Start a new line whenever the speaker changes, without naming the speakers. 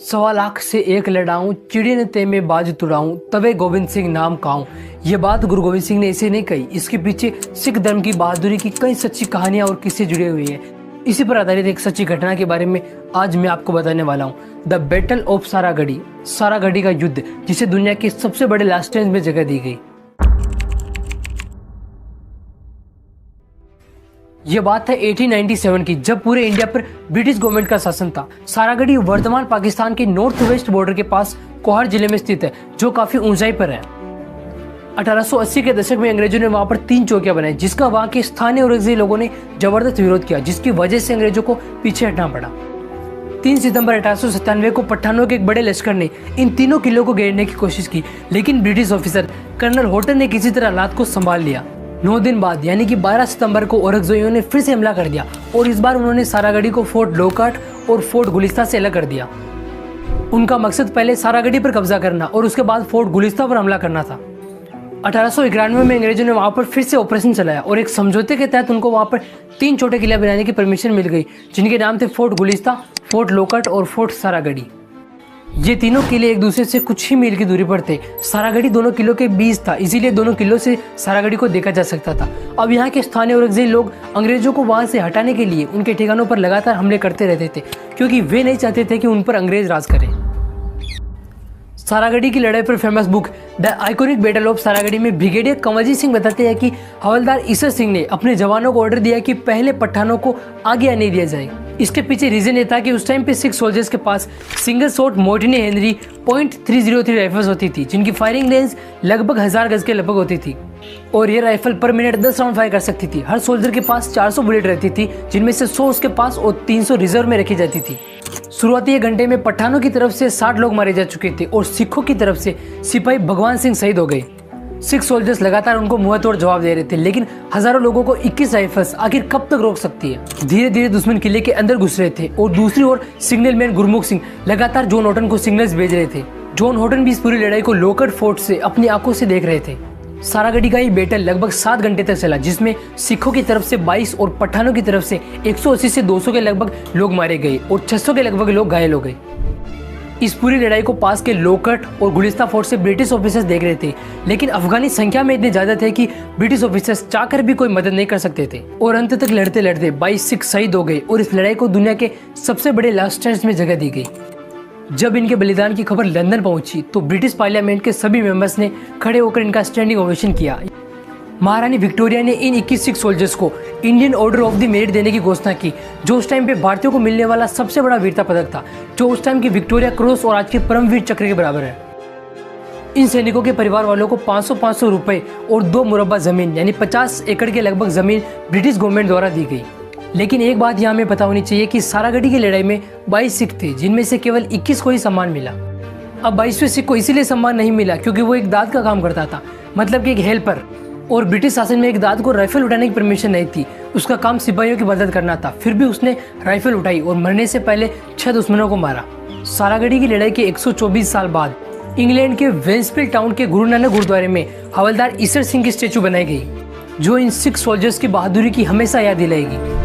सवा लाख से एक लड़ाऊं, चिड़ी ने ते में बाज तुड़ाऊं, तबे गोविंद सिंह नाम काऊं। ये बात गुरु गोविंद सिंह ने ऐसे नहीं कही। इसके पीछे सिख धर्म की बहादुरी की कई सच्ची कहानियां और किस्से जुड़े हुए हैं। इसी पर आधारित एक सच्ची घटना के बारे में आज मैं आपको बताने वाला हूँ। The battle of Saragarhi, Saragarhi का युद्ध, जिसे दुनिया के सबसे बड़े लास्ट स्टैंड में जगह दी गई। यह बात है 1897 की, जब पूरे इंडिया पर ब्रिटिश गवर्नमेंट का शासन था। सारागढ़ी वर्तमान पाकिस्तान के नॉर्थ वेस्ट बॉर्डर के पास कोहार जिले में स्थित है, जो काफी ऊंचाई पर है। 1880 के दशक में अंग्रेजों ने वहां पर 3 चौकियां बनाई, जिसका वहां के स्थानीय और औरंगजेब लोगों ने जबरदस्त विरोध किया, जिसकी वजह से अंग्रेजों को पीछे हटना पड़ा। 3 सितंबर 1897 को पठानों के एक बड़े लश्कर ने इन तीनों किलों को घेरने की कोशिश की, लेकिन ब्रिटिश ऑफिसर कर्नल हॉटन ने किसी तरह हालात को संभाल लिया। 9 दिन बाद यानी कि 12 सितंबर को औरंगजेबियों ने फिर से हमला कर दिया और इस बार उन्होंने सारागढ़ी को फोर्ट लोकाट और फोर्ट गुलिस्ता से अलग कर दिया। उनका मकसद पहले सारागढ़ी पर कब्जा करना और उसके बाद फोर्ट गुलिस्ता पर हमला करना था। 1891 में अंग्रेजों ने वहां पर फिर से ऑपरेशन चलाया और एक समझौते के तहत उनको वहां पर 3 छोटे किले बनाने की परमिशन मिल गई, जिनके नाम थे फोर्ट गुलिस्ता, फोर्ट लोकाट और फोर्ट सारागढ़ी। ये तीनों किले एक दूसरे से कुछ ही मील की दूरी पर थे। सारागढ़ी दोनों किलों के बीच था, इसीलिए दोनों किलों से सारागढ़ी को देखा जा सकता था। अब यहाँ के स्थानीय औरंगजेब लोग अंग्रेजों को वहां से हटाने के लिए उनके ठिकानों पर लगातार हमले करते रहते थे, क्योंकि वे नहीं चाहते थे कि उन पर अंग्रेज राज करें। सारागढ़ी की लड़ाई पर famous book the iconic battle of Saragarhi में ब्रिगेडियर कंवरजीत सिंह बताते हैं कि हवलदार ईसर सिंह ने अपने जवानों को ऑर्डर दिया कि पहले पठानों को आगे आने दिया जाए। इसके पीछे रीजन ये था कि उस टाइम पे सिख सोल्जर्स के पास सिंगल शॉट मोर्टिनी हेनरी .303 राइफल्स होती थी, जिनकी फायरिंग रेंज लगभग 1000 गज के लगभग होती थी और ये राइफल पर मिनट 10 राउंड फायर कर सकती थी। हर सोल्जर के पास 400 बुलेट रहती थी, जिनमें से 100 उसके पास और 300 रिजर्व में रखी जाती थी। शुरुआती 1 घंटे में पठानों की तरफ से 60 लोग मारे जा चुके थे और सिखों की तरफ से सिपाही भगवान सिंह शहीद हो गए। सिख सोल्जर्स लगातार उनको मुंहतोड़ जवाब दे रहे थे, लेकिन हजारों लोगों को 21 राइफल्स आखिर कब तक रोक सकती है। धीरे धीरे दुश्मन किले के अंदर घुस रहे थे और दूसरी ओर सिग्नल मैन गुरमुख सिंह लगातार जॉन हॉटन को सिग्नल्स भेज रहे थे। जॉन हॉटन भी इस पूरी लड़ाई को लोकट फोर्ट से अपनी आंखों से देख रहे थे। सारागढ़ी का ये बैटल लगभग 7 घंटे तक चला, जिसमें सिखों की तरफ से 22 और पठानों की तरफ से 180 से 200 के लगभग लोग मारे गए और 600 के लगभग लोग घायल हो गए। इस पूरी लड़ाई को पास के लोकट और गुलिस्ता फोर्ट से ब्रिटिश ऑफिसर्स देख रहे थे, लेकिन अफगानी संख्या में इतने ज्यादा थे कि ब्रिटिश ऑफिसर्स चाहकर भी कोई मदद नहीं कर सकते थे और अंत तक लड़ते लड़ते 22 सिख शहीद हो गए और इस लड़ाई को दुनिया के सबसे बड़े लास्ट स्टैंड में जगह दी गई। जब इनके बलिदान की खबर लंदन पहुंची तो ब्रिटिश पार्लियामेंट के सभी मेंबर्स ने खड़े होकर इनका स्टैंडिंग ओवेशन किया। महारानी विक्टोरिया ने इन 21 सिख सोल्जर्स को Indian order of the merit देने की घोषणा की, जो उस टाइम पे भारतीयों को मिलने वाला सबसे बड़ा वीरता पदक था, जो उस टाइम की विक्टोरिया क्रॉस और आज के परमवीर चक्र के बराबर है। इन सैनिकों के परिवार वालों को 500 रुपए और 2 मुरब्बा जमीन यानी 50 एकड़ के लगभग जमीन ब्रिटिश गवर्नमेंट द्वारा दी गई। लेकिन एक बात यहाँ हमें पता होनी चाहिए कि सारागढ़ी की लड़ाई में 22 सिख थे, जिनमें से केवल 21 को ही सम्मान मिला। अब 22वें सिख को इसीलिए सम्मान नहीं मिला क्योंकि वो एक दाद का काम करता था, मतलब कि एक हेल्पर, और ब्रिटिश शासन में एक दाद को राइफल उठाने की परमिशन नहीं थी। उसका काम सिपाहियों की मदद करना था। फिर भी उसने राइफल उठाई और मरने से पहले 6 दुश्मनों को मारा। सारागढ़ी की लड़ाई के 124 साल बाद इंग्लैंड के वेंसफील्ड टाउन के गुरु नानक गुरुद्वारे में हवलदार ईसर सिंह की स्टेचू बनाई गई, जो इन सिख सोल्जर्स की बहादुरी की हमेशा याद दिलाएगी।